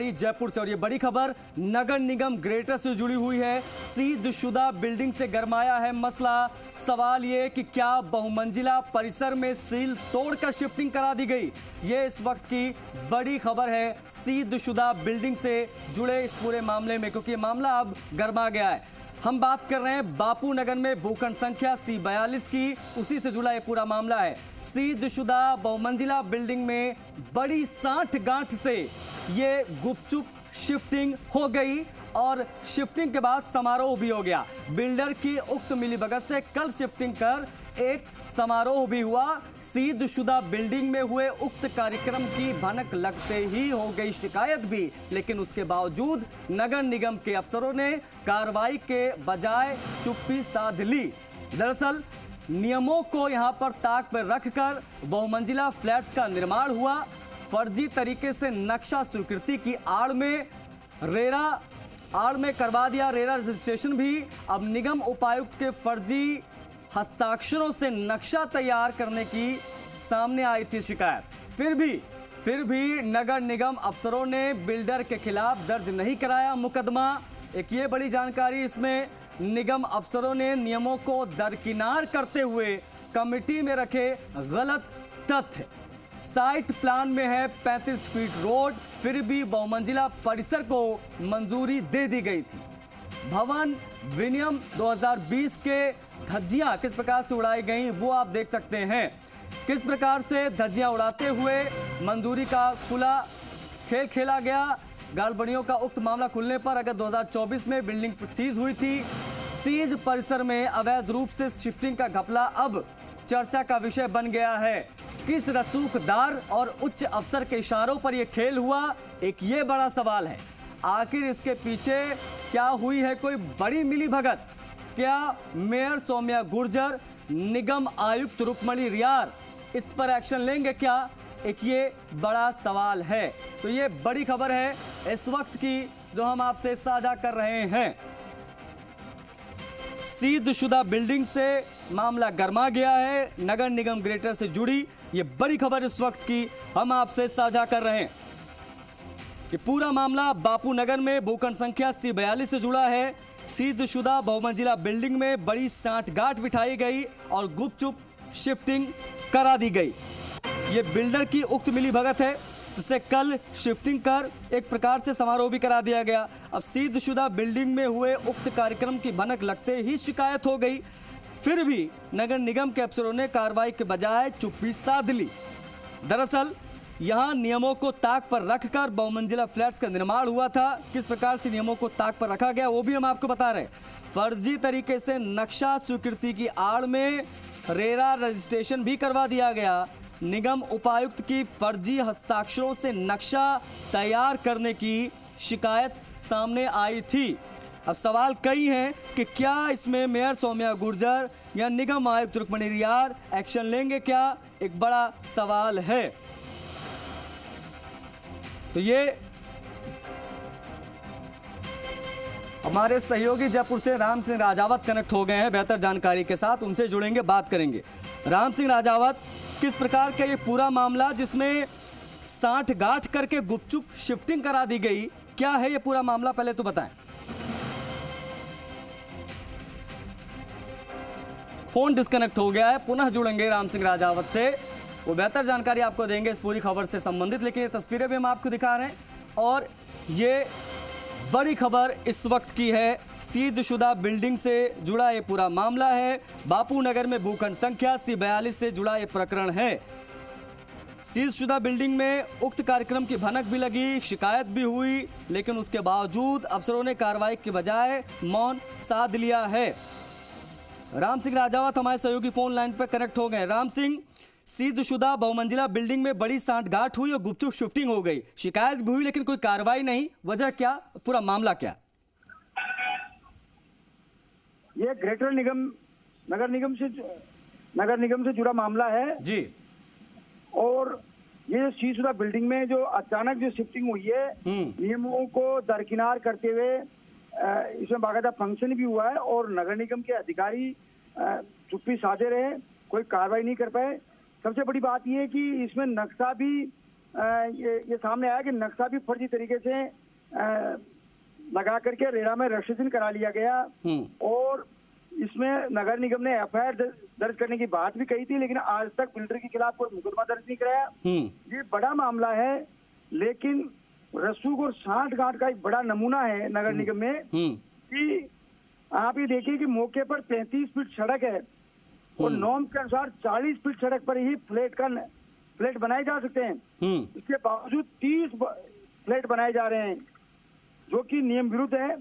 जयपुर से और ये बड़ी खबर नगर निगम ग्रेटर से जुड़ी हुई है। सीजशुदा बिल्डिंग से गरमाया है मसला। सवाल ये कि क्या बहुमंजिला परिसर में सील तोड़कर शिफ्टिंग करा दी गई। ये इस वक्त की बड़ी खबर है सीजशुदा बिल्डिंग से जुड़े इस पूरे मामले में, क्योंकि ये मामला अब गरमा गया है। हम बात कर रहे हैं बापू नगर में भूखंड संख्या C42 की, उसी से जुड़ा ये पूरा मामला है। सीजशुदा बहुमंजिला बिल्डिंग में बड़ी साठगांठ से ये गुपचुप शिफ्टिंग हो गई और शिफ्टिंग के बाद समारोह भी हो गया। बिल्डर की उक्त मिलीभगत से कल शिफ्टिंग कर एक समारोह भी हुआ। सीजशुदा बिल्डिंग में हुए उक्त कार्यक्रम की भनक लगते ही हो गई शिकायत भी, लेकिन उसके बावजूद नगर निगम के अफसरों ने कार्रवाई के बजाय चुप्पी साध ली। दरअसल नियमों को यहां पर ताक पर रखकर बहुमंजिला फ्लैट्स का निर्माण हुआ। फर्जी तरीके से नक्शा स्वीकृति की आड़ में करवा दिया रेरा रजिस्ट्रेशन भी। अब निगम उपायुक्त के फर्जी हस्ताक्षरों से नक्शा तैयार करने की सामने आई थी शिकायत। फिर भी नगर निगम अफसरों ने बिल्डर के खिलाफ दर्ज नहीं कराया मुकदमा। एक ये बड़ी जानकारी, इसमें निगम अफसरों ने नियमों को दरकिनार करते हुए कमेटी में रखे गलत तथ्य। साइट प्लान में है 35 फीट रोड, फिर भी बहुमंजिला परिसर को मंजूरी दे दी गई थी। भवन विनियम 2020 के धज्जियां किस प्रकार से उड़ाई गई वो आप देख सकते हैं। किस प्रकार से धज्जियां उड़ाते हुए मंजूरी का खुला खेल खेला गया। गड़बड़ियों का उक्त मामला खुलने पर अगस्त 2024 में बिल्डिंग सीज हुई थी। सीज परिसर में अवैध रूप से शिफ्टिंग का घपला अब चर्चा का विषय बन गया है। किस रसूखदार और उच्च अफसर के इशारों पर यह खेल हुआ, एक ये बड़ा सवाल है। आखिर इसके पीछे क्या हुई है कोई बड़ी मिलीभगत? क्या मेयर सौम्या गुर्जर, निगम आयुक्त रुक्मणी रियार इस पर एक्शन लेंगे क्या? एक ये बड़ा सवाल है। तो ये बड़ी खबर है इस वक्त की जो हम आपसे साझा कर रहे हैं। सीजशुदा बिल्डिंग से मामला गरमा गया है। नगर निगम ग्रेटर से जुड़ी ये बड़ी खबर इस वक्त की हम आपसे साझा कर रहे हैं। ये पूरा मामला बापू नगर में भूखंड संख्या C42 से जुड़ा है। सीजशुदा बहुमंजिला बिल्डिंग में बड़ी साठगांठ बिठाई गई और गुपचुप शिफ्टिंग करा दी गई। ये बिल्डर की उक्त मिलीभगत है, जिससे कल शिफ्टिंग कर एक प्रकार से समारोह भी करा दिया गया। अब सीजशुदा बिल्डिंग में हुए उक्त कार्यक्रम की भनक लगते ही शिकायत हो गई। फिर भी नगर निगम के अफसरों ने कार्रवाई के बजाय चुप्पी साध ली। दरअसल यहां नियमों को ताक पर रखकर बहुमंजिला फ्लैट्स का निर्माण हुआ था। किस प्रकार से नियमों को ताक पर रखा गया वो भी हम आपको बता रहे हैं। फर्जी तरीके से नक्शा स्वीकृति की आड़ में रेरा रजिस्ट्रेशन भी करवा दिया गया। निगम उपायुक्त की फर्जी हस्ताक्षरों से नक्शा तैयार करने की शिकायत सामने आई थी। अब सवाल कई हैं कि क्या इसमें मेयर सौम्या गुर्जर या निगम आयुक्त रुक्मणी रियार एक्शन लेंगे क्या? एक बड़ा सवाल है। तो ये हमारे सहयोगी जयपुर से राम सिंह राजावत कनेक्ट हो गए हैं बेहतर जानकारी के साथ, उनसे जुड़ेंगे, बात करेंगे। राम सिंह राजावत, किस प्रकार का ये पूरा मामला जिसमें साठगांठ करके गुपचुप शिफ्टिंग करा दी गई, क्या है ये पूरा मामला, पहले तो बताएं। फोन डिस्कनेक्ट हो गया है, पुनः जुड़ेंगे राम सिंह राजावत से, वो बेहतर जानकारी आपको देंगे इस पूरी खबर से संबंधित। लेकिन ये तस्वीरें भी हम आपको दिखा रहे हैं और ये बड़ी खबर इस वक्त की है। सीजशुदा बिल्डिंग से जुड़ा ये पूरा मामला है। बापू नगर में भूखंड संख्या C42 से जुड़ा ये प्रकरण है। सीजशुदा बिल्डिंग में उक्त कार्यक्रम की भनक भी लगी, शिकायत भी हुई, लेकिन उसके बावजूद अफसरों ने कार्रवाई के बजाय मौन साध लिया है। राम सिंह राजावत हमारे सहयोगी फोन लाइन पर कनेक्ट हो गए। राम सिंह, सीजशुदा बहुमंजिला बिल्डिंग में बड़ी साठगांठ हुई और गुपचुप शिफ्टिंग हो गई, शिकायत भी हुई लेकिन कोई कार्रवाई नहीं, वजह क्या, पूरा मामला क्या? ये ग्रेटर निगम नगर निगम से जुड़ा मामला है जी। और ये सीजशुदा बिल्डिंग में जो अचानक जो शिफ्टिंग हुई है, नियमों को दरकिनार करते हुए इसमें बाकायदा फंक्शन भी हुआ है और नगर निगम के अधिकारी चुप्पी साधे रहे, कोई कार्रवाई नहीं कर पाए। सबसे बड़ी बात यह है कि इसमें नक्शा भी ये सामने आया कि नक्शा भी फर्जी तरीके से लगा करके रेरा में रजिस्ट्रेशन करा लिया गया और इसमें नगर निगम ने एफआईआर दर्ज करने की बात भी कही थी, लेकिन आज तक बिल्डर के खिलाफ कोई मुकदमा दर्ज नहीं कराया। ये बड़ा मामला है, लेकिन रसूख और सांठगांठ का एक बड़ा नमूना है नगर निगम में कि आप ये देखिए कि मौके पर 33 फीट सड़क है और नॉर्म के अनुसार 40 फीट सड़क पर ही फ्लैट बनाए जा सकते हैं। इसके बावजूद 30 फ्लैट बनाए जा रहे हैं, जो कि नियम विरुद्ध है।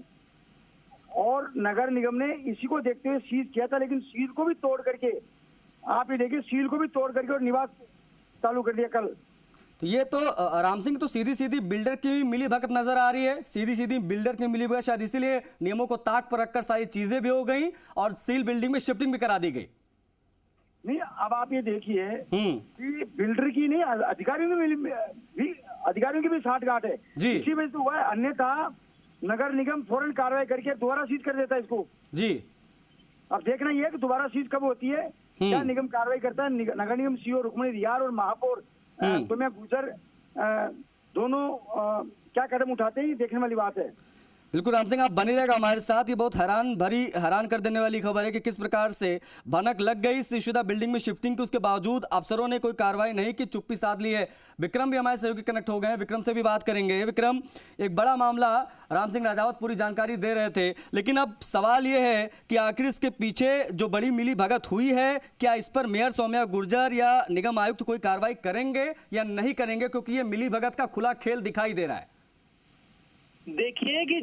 और नगर निगम ने इसी को देखते हुए सीज किया था, लेकिन सील को भी तोड़ करके, आप ये देखिए, सील को भी तोड़ करके और निवास चालू कर दिया कल। तो ये तो राम सिंह, तो सीधी सीधी बिल्डर की मिली भगत नजर आ रही है, सीधी सीधी बिल्डर की मिली भगत, शायद इसीलिए नियमों को ताक पर रखकर सारी चीजें भी हो गई और सील बिल्डिंग में शिफ्टिंग भी करा दी गई। नहीं, अब आप ये देखिए कि बिल्डर की नहीं, अधिकारियों की भी सांठगांठ है, इसी वजह से हुआ है। अन्यथा नगर निगम फौरन कार्रवाई करके दोबारा सीज कर देता है इसको जी। अब देखना ये है कि दोबारा सीज कब होती है, क्या निगम कार्रवाई करता है। नगर निगम सीओ रुक्मणी रियार और महापौर तुम्हें गुजर दोनों क्या कदम उठाते हैं, देखने वाली बात है। बिल्कुल राम सिंह, आप बने रहेगा हमारे साथ। ये बहुत हैरान कर देने वाली खबर है कि किस प्रकार से भनक लग गई शुदा बिल्डिंग में शिफ्टिंग की, उसके बावजूद अफसरों ने कोई कार्रवाई नहीं की, चुप्पी साध ली है। विक्रम भी हमारे सहयोगी कनेक्ट हो गए हैं, विक्रम से भी बात करेंगे। विक्रम, एक बड़ा मामला, राम सिंह राजावत पूरी जानकारी दे रहे थे, लेकिन अब सवाल ये है कि आखिर इसके पीछे जो बड़ी मिली भगत हुई है, क्या इस पर मेयर सौम्या गुर्जर या निगम आयुक्त कोई कार्रवाई करेंगे या नहीं करेंगे, क्योंकि ये मिली भगत का खुला खेल दिखाई दे रहा है। देखिए कि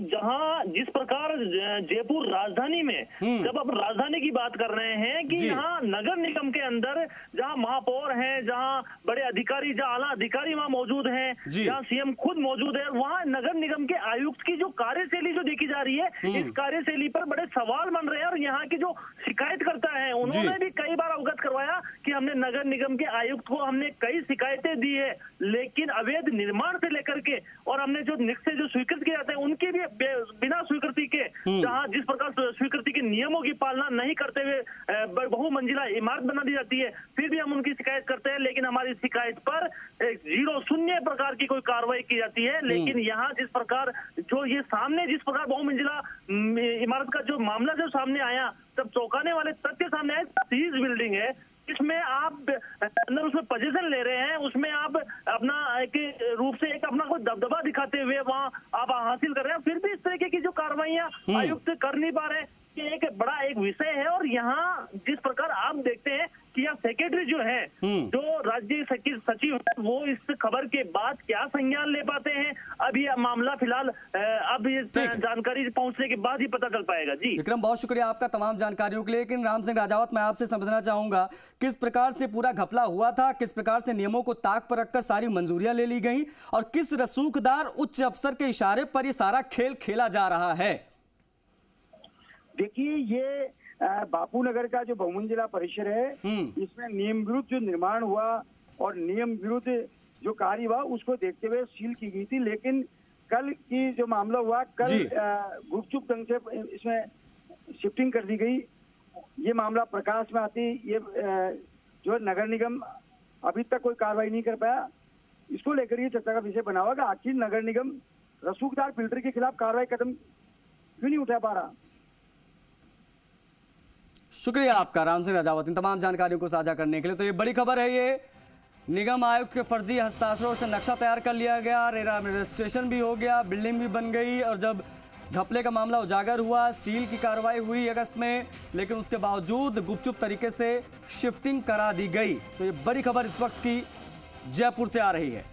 जिस प्रकार जयपुर राजधानी में, जब अब राजधानी की बात कर रहे हैं कि यहाँ नगर निगम के अंदर जहाँ महापौर हैं, जहाँ बड़े अधिकारी, जहाँ आला अधिकारी वहाँ मौजूद हैं, जहाँ सीएम खुद मौजूद है, वहाँ नगर निगम के आयुक्त की जो कार्यशैली जो देखी जा रही है, इस कार्यशैली पर बड़े सवाल बन रहे हैं। और यहाँ की जो शिकायत करता है, उन्होंने भी कई बार अवगत करवाया कि हमने नगर निगम के आयुक्त को हमने कई शिकायतें दी है, लेकिन अवैध निर्माण से लेकर के और हमने जो निश्चय जो स्वीकृत किया जाते हैं उनके भी बिना स्वीकृति के, जहां जिस प्रकार स्वीकृति के नियमों की पालना नहीं करते हुए बहुमंजिला इमारत बना दी जाती है, फिर भी हम उनकी शिकायत करते हैं, लेकिन हमारी शिकायत पर 0 प्रकार की कोई कार्रवाई की जाती है। लेकिन यहाँ जिस प्रकार जो ये सामने जिस प्रकार बहुमंजिला इमारत का जो मामला जो सामने आया, तब चौंकाने वाले तथ्य सामने आए। 30 बिल्डिंग है, इसमें आप अंदर उसमें पोजीशन ले रहे हैं, उसमें आप अपना एक रूप से एक अपना कोई दबदबा दिखाते हुए वहां आप हासिल कर रहे हैं, फिर भी इस तरीके की जो कार्रवाइयां आयुक्त कर नहीं पा रहे हैं। ये एक बड़ा एक विषय है। और यहाँ जिस प्रकार आप देखते हैं कि यहाँ सेक्रेटरी जो है, जो राज्य सचिव है, वो इस खबर के बाद क्या संज्ञान ले पाते हैं, अब ये मामला फिलहाल अब ये जानकारी पहुंचने के बाद ही पता चल पाएगा। जी विक्रम, बहुत शुक्रिया आपका तमाम जानकारियों के लिए। लेकिन राम सिंह राजावत, मैं आपसे समझना चाहूंगा किस प्रकार से पूरा घपला हुआ था, किस प्रकार से नियमों को ताक पर रखकर सारी मंजूरियां ले ली गई और किस रसूखदार उच्च अफसर के इशारे पर यह सारा खेल खेला जा रहा है। देखिए, ये बापू नगर का जो बहुमंजिला परिसर है, इसमें नियम विरुद्ध जो निर्माण हुआ और नियम विरुद्ध जो कार्य हुआ, उसको देखते हुए सील की गई थी। लेकिन कल की जो मामला हुआ, कल गुपचुप ढंग से इसमें शिफ्टिंग कर दी गई। ये मामला प्रकाश में आती, ये जो नगर निगम अभी तक कोई कार्रवाई नहीं कर पाया, इसको लेकर ये चर्चा का विषय बना हुआ कि आखिर नगर निगम रसूखदार बिल्डर के खिलाफ कार्रवाई कदम क्यों नहीं उठा पा रहा। शुक्रिया आपका राम सिंह राजावत, इन तमाम जानकारियों को साझा करने के लिए। तो ये बड़ी खबर है, ये निगम आयुक्त के फर्जी हस्ताक्षरों से नक्शा तैयार कर लिया गया, रेरा में रजिस्ट्रेशन भी हो गया, बिल्डिंग भी बन गई और जब घपले का मामला उजागर हुआ, सील की कार्रवाई हुई अगस्त में, लेकिन उसके बावजूद गुपचुप तरीके से शिफ्टिंग करा दी गई। तो ये बड़ी खबर इस वक्त की जयपुर से आ रही है।